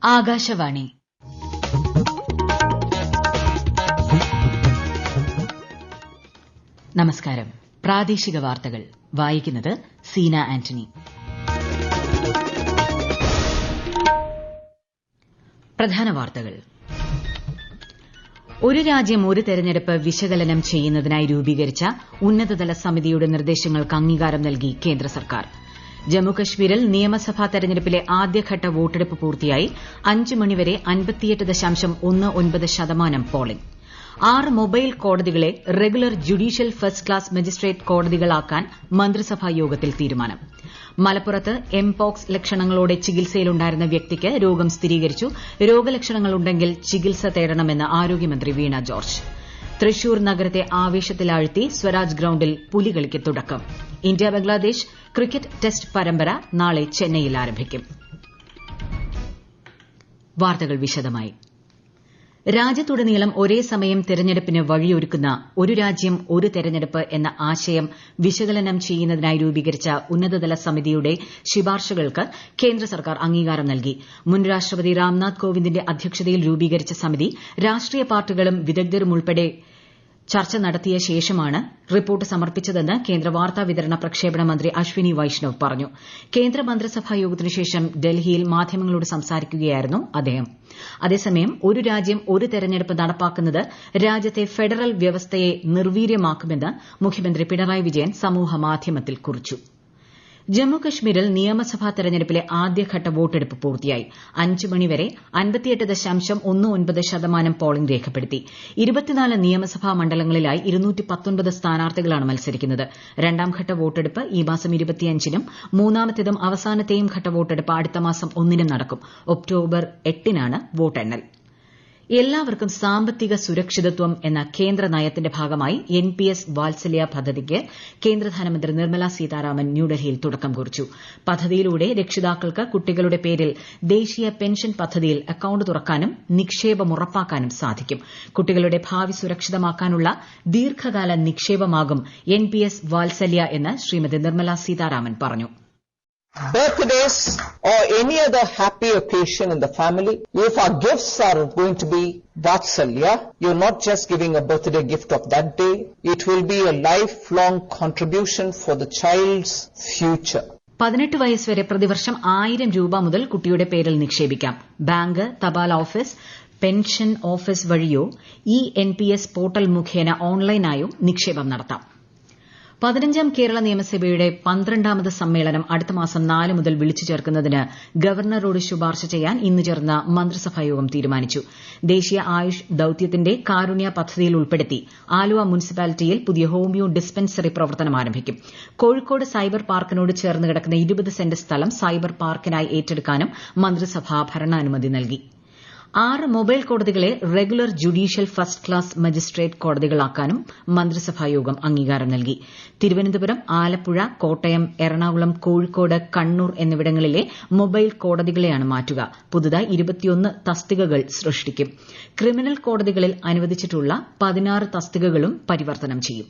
ആകാശവാണി. നമസ്കാരം. പ്രാദേശിക വാർത്തകൾ വായിക്കുന്നത് സീന ആന്റണി. പ്രധാന വാർത്തകൾ. ഒരു രാജ്യം ഒരു തെരഞ്ഞെടുപ്പ് വിശകലനം ചെയ്യുന്നതിനായി രൂപീകരിച്ച ഉന്നതതല സമിതിയുടെ നിർദ്ദേശങ്ങൾക്ക് അംഗീകാരം നൽകി കേന്ദ്ര സർക്കാർ. ജമ്മുകശ്മീരിൽ നിയമസഭാ തെരഞ്ഞെടുപ്പിലെ ആദ്യഘട്ട വോട്ടെടുപ്പ് പൂർത്തിയായി. 5 മണിവരെ 58.19% പോളിംഗ്. 6 മൊബൈൽ കോടതികളെ regular judicial first class magistrate കോടതികളാക്കാൻ മന്ത്രിസഭാ യോഗത്തിൽ തീരുമാനം. മലപ്പുറത്ത് എംപോക്സ് ലക്ഷണങ്ങളോടെ ചികിത്സയിലുണ്ടായിരുന്ന വ്യക്തിക്ക് രോഗം സ്ഥിരീകരിച്ചു. രോഗലക്ഷണങ്ങളുണ്ടെങ്കിൽ ചികിത്സ തേടണമെന്ന് ആരോഗ്യമന്ത്രി വീണ ജോർജ്. തൃശൂർ നഗരത്തെ ആവേശത്തിലാഴ്ത്തി സ്വരാജ് ഗ്രൌണ്ടിൽ പുലികളിക്ക് തുടക്കം. ഇന്ത്യ ബംഗ്ലാദേശ് ക്രിക്കറ്റ് ടെസ്റ്റ് പരമ്പര നാളെ ചെന്നൈയിൽ ആരംഭിക്കും. വാർത്തകൾ വിശദമായി. രാജ്യത്തുടനീളം ഒരേ സമയം തെരഞ്ഞെടുപ്പിന് വഴിയൊരുക്കുന്ന ഒരു രാജ്യം ഒരു തെരഞ്ഞെടുപ്പ് എന്ന ആശയം വിശകലനം ചെയ്യുന്നതിനായി രൂപീകരിച്ച ഉന്നതതല സമിതിയുടെ ശുപാർശകൾക്ക് കേന്ദ്ര സർക്കാർ അംഗീകാരം നൽകി. മുൻ രാഷ്ട്രപതി രാംനാഥ് കോവിന്ദിന്റെ അധ്യക്ഷതയിൽ രൂപീകരിച്ച സമിതി രാഷ്ട്രീയ പാർട്ടികളും വിദഗ്ധരും ഉൾപ്പെടെ ചർച്ച നടത്തിയ ശേഷമാണ് റിപ്പോർട്ട് സമർപ്പിച്ചതെന്ന് കേന്ദ്ര വാർത്താ വിതരണ പ്രക്ഷേപണ മന്ത്രി അശ്വിനി വൈഷ്ണവ് പറഞ്ഞു. കേന്ദ്ര മന്ത്രിസഭാ യോഗത്തിനുശേഷം ഡൽഹിയിൽ മാധ്യമങ്ങളോട് സംസാരിക്കുകയായിരുന്നു അദ്ദേഹം. അതേസമയം ഒരു രാജ്യം ഒരു തെരഞ്ഞെടുപ്പ് നടപ്പാക്കുന്നത് രാജ്യത്തെ ഫെഡറൽ വ്യവസ്ഥയെ നിർവീര്യമാക്കുമെന്ന് മുഖ്യമന്ത്രി പിണറായി വിജയൻ സമൂഹമാധ്യമത്തിൽ കുറിച്ചു. ജമ്മുകശ്മീരിൽ നിയമസഭാ തെരഞ്ഞെടുപ്പിലെ ആദ്യഘട്ട വോട്ടെടുപ്പ് പൂർത്തിയായി. 5 മണിവരെ 58.19% പോളിംഗ് രേഖപ്പെടുത്തി. 24 നിയമസഭാ മണ്ഡലങ്ങളിലായി 219 സ്ഥാനാർത്ഥികളാണ് മത്സരിക്കുന്നത്. രണ്ടാംഘട്ട വോട്ടെടുപ്പ് ഈ മാസം 25-നും മൂന്നാമത്തേതും അവസാനത്തെയും ഘട്ട വോട്ടെടുപ്പ് അടുത്ത മാസം 1-നും നടക്കും. ഒക്ടോബർ 8-നാണ് വോട്ടെണ്ണൽ. എല്ലാവർക്കും സാമ്പത്തിക സുരക്ഷിതത്വം എന്ന കേന്ദ്ര നയത്തിന്റെ ഭാഗമായി NPS വാത്സല്യ പദ്ധതിക്ക് കേന്ദ്ര ധനമന്ത്രി നിർമ്മല സീതാരാമൻ ന്യൂഡൽഹിയിൽ തുടക്കം കുറിച്ചു. പദ്ധതിയിലൂടെ രക്ഷിതാക്കൾക്ക് കുട്ടികളുടെ പേരിൽ ദേശീയ പെൻഷൻ പദ്ധതിയിൽ അക്കൌണ്ട് തുറക്കാനും നിക്ഷേപം ഉറപ്പാക്കാനും സാധിക്കും. കുട്ടികളുടെ ഭാവി സുരക്ഷിതമാക്കാനുള്ള ദീർഘകാല നിക്ഷേപമാകും NPS വാത്സല്യ എന്ന് ശ്രീമതി നിർമ്മല സീതാരാമൻ പറഞ്ഞു. Birthdays or any other happy occasion in the family, if our gifts are going to be Vatsalya, you're not just giving a birthday gift of that day, it will be a lifelong contribution for the child's future. 18 വയസ്സ് വരെ പ്രതിവർഷം 1000 രൂപ മുതൽ കുട്ടിയുടെ പേരിൽ നിക്ഷേപിക്കാം. Bank, തപാൽ office, pension office വഴിയോ NPS portal മുഖേന ഓൺലൈനായോ നിക്ഷേപം നടത്താം. 15ാം കേരള നിയമസഭയുടെ 12ാമത് സമ്മേളനം അടുത്ത മാസം 4 മുതൽ വിളിച്ചു ചേർക്കുന്നതിന് ഗവർണറോട് ശുപാർശ ചെയ്യാൻ ഇന്ന് ചേർന്ന മന്ത്രിസഭായോഗം തീരുമാനിച്ചു. ദേശീയ ആയുഷ് ദൌത്യത്തിന്റെ കാരുണ്യ പദ്ധതിയിൽ ഉൾപ്പെടുത്തി ആലുവ മുനിസിപ്പാലിറ്റിയിൽ പുതിയ ഹോമിയോ ഡിസ്പെൻസറി പ്രവർത്തനം ആരംഭിക്കും. കോഴിക്കോട് സൈബർ പാർക്കിനോട് ചേർന്ന് കിടക്കുന്ന 20 സെന്റ് സ്ഥലം സൈബർ പാർക്കിനായി ഏറ്റെടുക്കാനും മന്ത്രിസഭ ഭരണാനുമതി നൽകി. 6 മൊബൈൽ കോടതികളെ regular judicial first class magistrate കോടതികളാക്കാനും മന്ത്രിസഭായോഗം അംഗീകാരം നൽകി. തിരുവനന്തപുരം, ആലപ്പുഴ, കോട്ടയം, എറണാകുളം, കോഴിക്കോട്, കണ്ണൂർ എന്നിവിടങ്ങളിലെ മൊബൈൽ കോടതികളെയാണ് മാറ്റുക. പുതുതായി 21 തസ്തികകൾ സൃഷ്ടിക്കും. ക്രിമിനൽ കോടതികളിൽ അനുവദിച്ചിട്ടുള്ള 16 തസ്തികകളും പരിവർത്തനം ചെയ്യും.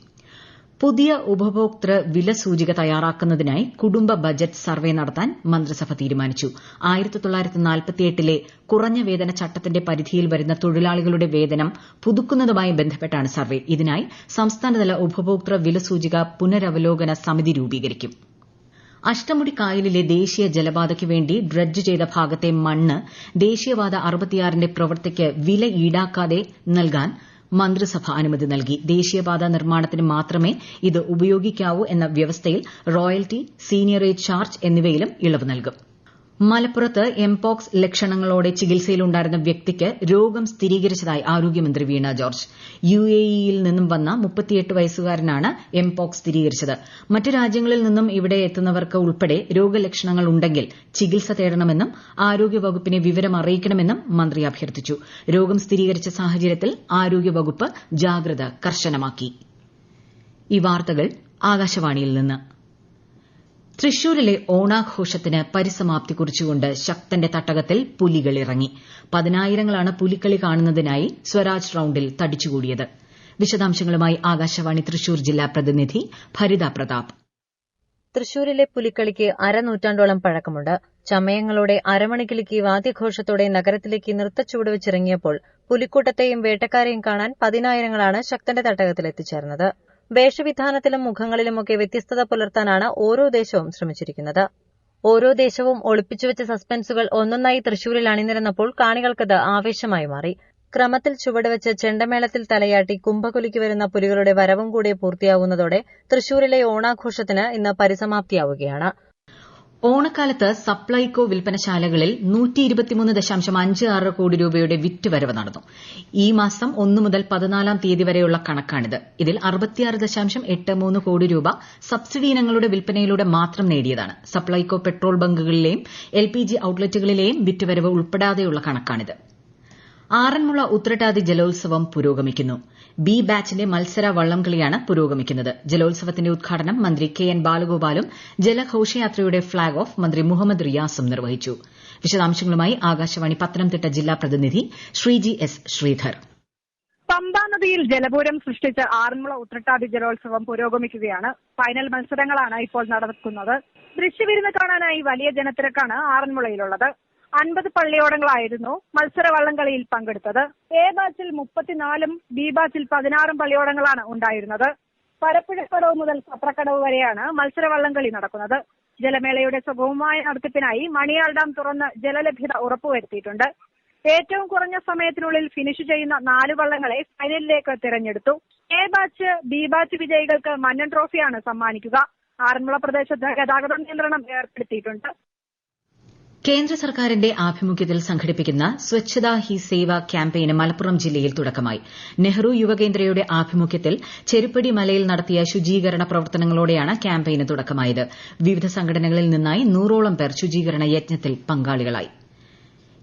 പുതിയ ഉപഭോക്തൃ വില സൂചിക തയ്യാറാക്കുന്നതിനായി കുടുംബ ബജറ്റ് സർവേ നടത്താൻ മന്ത്രിസഭ തീരുമാനിച്ചു. 1948-ലെ കുറഞ്ഞ വേതന ചട്ടത്തിന്റെ പരിധിയിൽ വരുന്ന തൊഴിലാളികളുടെ വേതനം പുതുക്കുന്നതുമായി ബന്ധപ്പെട്ടാണ് സർവേ. ഇതിനായി സംസ്ഥാനതല ഉപഭോക്തൃ വില സൂചിക പുനരവലോകന സമിതി രൂപീകരിക്കും. അഷ്ടമുടി കായലിലെ ദേശീയ ജലപാതയ്ക്ക് വേണ്ടി ഡ്രഡ്ജ് ചെയ്ത ഭാഗത്തെ മണ്ണ് ദേശീയപാത 66ന്റെ പ്രവൃത്തിക്ക് വില ഈടാക്കാതെ നൽകാൻ മന്ത്രിസഭ അനുമതി നൽകി. ദേശീയപാത നിർമ്മാണത്തിന് മാത്രമേ ഇത് ഉപയോഗിക്കാവൂ എന്ന വ്യവസ്ഥയിൽ റോയൽറ്റി, സീനിയറേജ് ചാർജ് എന്നിവയിലും ഇളവ് നൽകും. മലപ്പുറത്ത് എംപോക്സ് ലക്ഷണങ്ങളോടെ ചികിത്സയിലുണ്ടായിരുന്ന വ്യക്തിക്ക് രോഗം സ്ഥിരീകരിച്ചതായി ആരോഗ്യമന്ത്രി വീണ ജോർജ്. UAE-യിൽ നിന്നും വന്ന 38 വയസ്സുകാരനാണ് എംപോക്സ് സ്ഥിരീകരിച്ചത്. മറ്റ് രാജ്യങ്ങളിൽ നിന്നും ഇവിടെ എത്തുന്നവർക്ക് ഉൾപ്പെടെ രോഗലക്ഷണങ്ങൾ ഉണ്ടെങ്കിൽ ചികിത്സ തേടണമെന്നും ആരോഗ്യവകുപ്പിനെ വിവരം അറിയിക്കണമെന്നും മന്ത്രി അഭ്യർത്ഥിച്ചു. രോഗം സ്ഥിരീകരിച്ച സാഹചര്യത്തിൽ ആരോഗ്യവകുപ്പ് ജാഗ്രത കർശനമാക്കി. ഈ വാർത്തകൾ ആകാശവാണിയിൽ നിന്ന്. തൃശൂരിലെ ഓണാഘോഷത്തിന് പരിസമാപ്തി കുറിച്ചുകൊണ്ട് ശക്തന്റെ തട്ടകത്തിൽ പുലികൾ ഇറങ്ങി. 10,000-ങ്ങളാണ് പുലിക്കളി കാണുന്നതിനായി സ്വരാജ് റൌണ്ടിൽ തടിച്ചുകൂടിയത്. വിശദാംശങ്ങളുമായി ആകാശവാണി തൃശൂർ ജില്ലാ പ്രതിനിധി ഭരിത പ്രതാപ്. തൃശൂരിലെ പുലിക്കളിക്ക് അരനൂറ്റാണ്ടോളം പഴക്കമുണ്ട്. ചമയങ്ങളോടെ അരമണിക്കിലുക്കി വാദ്യഘോഷത്തോടെ നഗരത്തിലേക്ക് നൃത്തച്ചുവട് വെച്ചിറങ്ങിയപ്പോൾ പുലിക്കൂട്ടത്തെയും വേട്ടക്കാരെയും കാണാൻ പതിനായിരങ്ങളാണ് ശക്തന്റെ തട്ടകത്തിൽ എത്തിച്ചേർന്നത്. വേഷവിധാനത്തിലും മുഖങ്ങളിലുമൊക്കെ വ്യത്യസ്തത പുലർത്താനാണ് ഓരോ ദേശവും ശ്രമിച്ചിരിക്കുന്നത്. ഓരോ ദേശവും ഒളിപ്പിച്ചുവെച്ച സസ്പെൻസുകൾ ഒന്നൊന്നായി തൃശൂരിൽ അണിനിരന്നപ്പോൾ കാണികൾക്കത് ആവേശമായി മാറി. ക്രമത്തിൽ ചുവടുവെച്ച് ചെണ്ടമേളത്തിൽ തലയാട്ടി കുംഭകുലിക്ക് വരുന്ന പുലികളുടെ വരവും കൂടെ പൂർത്തിയാകുന്നതോടെ തൃശൂരിലെ ഓണാഘോഷത്തിന് ഇന്ന് പരിസമാപ്തിയാവുകയാണ്. ഓണക്കാലത്ത് സപ്ലൈകോ വിൽപ്പനശാലകളിൽ 123.56 കോടി രൂപയുടെ വിറ്റുവരവ് നടന്നു. ഈ മാസം 1 മുതൽ 14 തീയതി വരെയുള്ള കണക്കാണിത്. ഇതിൽ 66.83 കോടി രൂപ സബ്സിഡി ഇനങ്ങളുടെ വിൽപ്പനയിലൂടെ മാത്രം നേടിയതാണ്. സപ്ലൈകോ പെട്രോൾ ബങ്കുകളിലെയും LPG ഔട്ട്ലെറ്റുകളിലെയും വിറ്റുവരവ് ഉൾപ്പെടാതെയുള്ള കണക്കാണിത്. ആറന്മുള ഉത്രട്ടാതി ജലോത്സവം പുരോഗമിക്കുന്നു. ബി ബാച്ചിന്റെ മത്സര വള്ളംകളിയാണ് പുരോഗമിക്കുന്നത്. ജലോത്സവത്തിന്റെ ഉദ്ഘാടനം മന്ത്രി KN ബാലഗോപാലും ജലഘോഷയാത്രയുടെ ഫ്ളാഗ് ഓഫ് മന്ത്രി മുഹമ്മദ് റിയാസും നിർവഹിച്ചു. വിശദാംശങ്ങളുമായി ആകാശവാണി പത്തനംതിട്ട ജില്ലാ പ്രതിനിധി ശ്രീജി S. ശ്രീധർ. പമ്പാ നദിയിൽ ജലപൂരം സൃഷ്ടിച്ച ആറന്മുള ഉത്രട്ടാതി ജലോത്സവം പുരോഗമിക്കുകയാണ്. ഫൈനൽ മത്സരങ്ങളാണ് ഇപ്പോൾ നടക്കുന്നത്. ദൃശ്യവിരുന്ന് കാണാനായി വലിയ ജനത്തിരക്കാണ് ആറന്മുളയിലുള്ളത്. 50 പള്ളിയോടങ്ങളായിരുന്നു മത്സര വള്ളംകളിയിൽ പങ്കെടുത്തത്. എ ബാച്ചിൽ 34ഉം ബി ബാച്ചിൽ 16 പള്ളിയോടങ്ങളാണ് ഉണ്ടായിരുന്നത്. പരപ്പുഴക്കടവ് മുതൽ സത്രക്കടവ് വരെയാണ് മത്സര വള്ളംകളി നടക്കുന്നത്. ജലമേളയുടെ സുഗമമായ നടത്തിപ്പിനായി മണിയാർ ഡാം തുറന്ന് ജലലഭ്യത ഉറപ്പുവരുത്തിയിട്ടുണ്ട്. ഏറ്റവും കുറഞ്ഞ സമയത്തിനുള്ളിൽ ഫിനിഷ് ചെയ്യുന്ന 4 വള്ളങ്ങളെ ഫൈനലിലേക്ക് തിരഞ്ഞെടുത്തു. എ ബാച്ച് ബി ബാച്ച് വിജയികൾക്ക് മന്നൻ ട്രോഫിയാണ് സമ്മാനിക്കുക. ആറന്മുള പ്രദേശത്ത് ഗതാഗത നിയന്ത്രണം ഏർപ്പെടുത്തിയിട്ടുണ്ട്. കേന്ദ്ര സർക്കാരിന്റെ ആഭിമുഖ്യത്തിൽ സംഘടിപ്പിക്കുന്ന സ്വച്ഛതാ ഹി സേവ ക്യാമ്പയിന് മലപ്പുറം ജില്ലയിൽ തുടക്കമായി. നെഹ്റു യുവകേന്ദ്രയുടെ ആഭിമുഖ്യത്തിൽ ചെരുപ്പടി മലയിൽ നടത്തിയ ശുചീകരണ പ്രവർത്തനങ്ങളോടെയാണ് ക്യാമ്പയിന് തുടക്കമായത്. വിവിധ സംഘടനകളിൽ നിന്നായി 100ഓളം പേർ ശുചീകരണ യജ്ഞത്തിൽ പങ്കാളികളായി.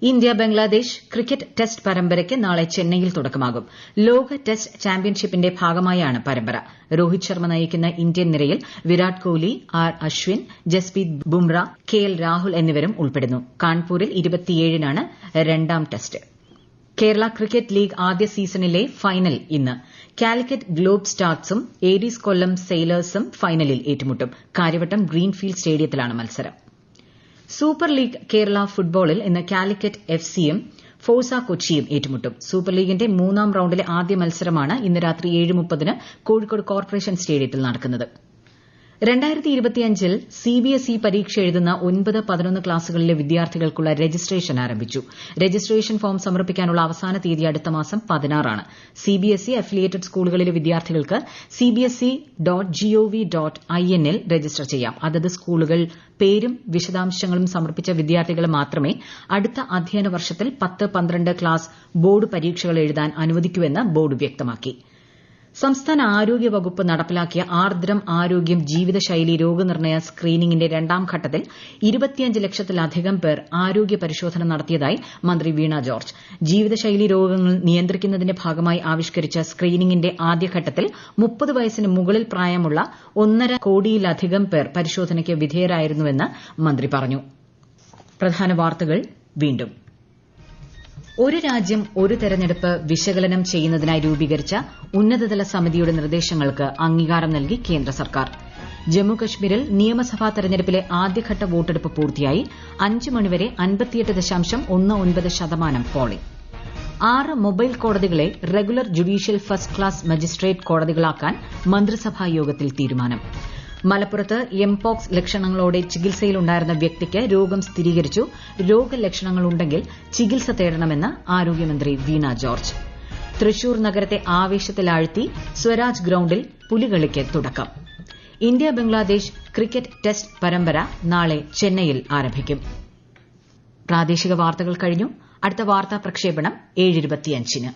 ഇന്ത്യ ബംഗ്ലാദേശ് ക്രിക്കറ്റ് ടെസ്റ്റ് പരമ്പരയ്ക്ക് നാളെ ചെന്നൈയിൽ തുടക്കമാകും. ലോക ടെസ്റ്റ് ചാമ്പ്യൻഷിപ്പിന്റെ ഭാഗമായാണ് പരമ്പര. രോഹിത് ശർമ്മ നയിക്കുന്ന ഇന്ത്യൻ നിരയിൽ വിരാട് കോഹ്ലി, ആർ അശ്വിൻ, ജസ്പ്രീത് ബുംറ, KL രാഹുൽ എന്നിവരും ഉൾപ്പെടുന്നു. കാൺപൂരിൽ 27-നാണ് രണ്ടാം ടെസ്റ്റ്. കേരള ക്രിക്കറ്റ് ലീഗ് ആദ്യ സീസണിലെ ഫൈനൽ ഇന്ന്. കാലിക്കറ്റ് ഗ്ലോബ് സ്റ്റാർസും ഏരീസ് കൊല്ലം സെയിലേഴ്സും ഫൈനലിൽ ഏറ്റുമുട്ടും. കാര്യവട്ടം ഗ്രീൻഫീൽഡ് സ്റ്റേഡിയത്തിലാണ് മത്സരം. സൂപ്പർ ലീഗ് കേരള ഫുട്ബോളിൽ ഇന്ന് കാലിക്കറ്റ് FCയും ഫോഴ്സ കൊച്ചിയും ഏറ്റുമുട്ടും. സൂപ്പർ ലീഗിന്റെ 3ാം റൌണ്ടിലെ ആദ്യ മത്സരമാണ് ഇന്ന് രാത്രി 7:30 കോഴിക്കോട് കോർപ്പറേഷൻ സ്റ്റേഡിയത്തിൽ നടക്കുന്നത്. 2025-ൽ CBSE പരീക്ഷ എഴുതുന്ന 9, 11 ക്ലാസുകളിലെ വിദ്യാർത്ഥികൾക്കുള്ള രജിസ്ട്രേഷൻ ആരംഭിച്ചു. രജിസ്ട്രേഷൻ ഫോം സമർപ്പിക്കാനുള്ള അവസാന തീയതി അടുത്ത മാസം 16-നാണ്. CBSE അഫിലിയേറ്റഡ് സ്കൂളുകളിലെ വിദ്യാർത്ഥികൾക്ക് cbse.gov.in ൽ രജിസ്റ്റർ ചെയ്യാം. അതത് സ്കൂളുകൾ പേരും വിശദാംശങ്ങളും സമർപ്പിച്ച വിദ്യാർത്ഥികളെ മാത്രമേ അടുത്ത അധ്യയന വർഷത്തിൽ 10, 12 ക്ലാസ് ബോർഡ് പരീക്ഷകൾ എഴുതാൻ അനുവദിക്കൂവെന്ന് ബോർഡ് വ്യക്തമാക്കി. സംസ്ഥാന ആരോഗ്യ വകുപ്പ് നടപ്പിലാക്കിയ ആർദ്രം ആരോഗ്യം ജീവിതശൈലി രോഗനിർണയ സ്ക്രീനിംഗിന്റെ 2ാം ഘട്ടത്തിൽ 25 ലക്ഷത്തിലധികം പേർ ആരോഗ്യ പരിശോധന നടത്തിയതായി മന്ത്രി വീണ ജോർജ്. ജീവിതശൈലി രോഗങ്ങൾ നിയന്ത്രിക്കുന്നതിന്റെ ഭാഗമായി ആവിഷ്കരിച്ച സ്ക്രീനിംഗിന്റെ ആദ്യഘട്ടത്തിൽ 30 വയസ്സിന് മുകളിൽ പ്രായമുള്ള 1.5 കോടിയിലധികം പേർ പരിശോധനയ്ക്ക് വിധേയരായിരുന്നുവെന്ന് മന്ത്രി പറഞ്ഞു. പ്രധാന വാർത്തകൾ വീണ്ടും. ഒരു രാജ്യം ഒരു തെരഞ്ഞെടുപ്പ് വിശകലനം ചെയ്യുന്നതിനായി രൂപീകരിച്ച ഉന്നതതല സമിതിയുടെ നിർദ്ദേശങ്ങൾക്ക് അംഗീകാരം നൽകി കേന്ദ്ര സർക്കാർ. ജമ്മുകശ്മീരിൽ നിയമസഭാ തെരഞ്ഞെടുപ്പിലെ ആദ്യഘട്ട വോട്ടെടുപ്പ് പൂർത്തിയായി. 5 മണിവരെ 58.19% പോളിംഗ്. 6 മൊബൈൽ കോടതികളെ regular judicial first class magistrate കോടതികളാക്കാൻ മന്ത്രിസഭാ യോഗത്തിൽ തീരുമാനം. മലപ്പുറത്ത് എംപോക്സ് ലക്ഷണങ്ങളോടെ ചികിത്സയിലുണ്ടായിരുന്ന വ്യക്തിക്ക് രോഗം സ്ഥിരീകരിച്ചു. രോഗലക്ഷണങ്ങളുണ്ടെങ്കിൽ ചികിത്സ തേടണമെന്ന് ആരോഗ്യമന്ത്രി വീണ ജോർജ്. തൃശൂർ നഗരത്തെ ആവേശത്തിലാഴ്ത്തി സ്വരാജ് ഗ്രൌണ്ടിൽ പുലികളിക്ക് തുടക്കം. ഇന്ത്യ ബംഗ്ലാദേശ് ക്രിക്കറ്റ് ടെസ്റ്റ് പരമ്പര നാളെ ചെന്നൈയിൽ ആരംഭിക്കും. പ്രാദേശിക വാർത്തകൾ കഴിഞ്ഞു. അടുത്ത വാർത്താ പ്രക്ഷേപണം 7:25-ന്.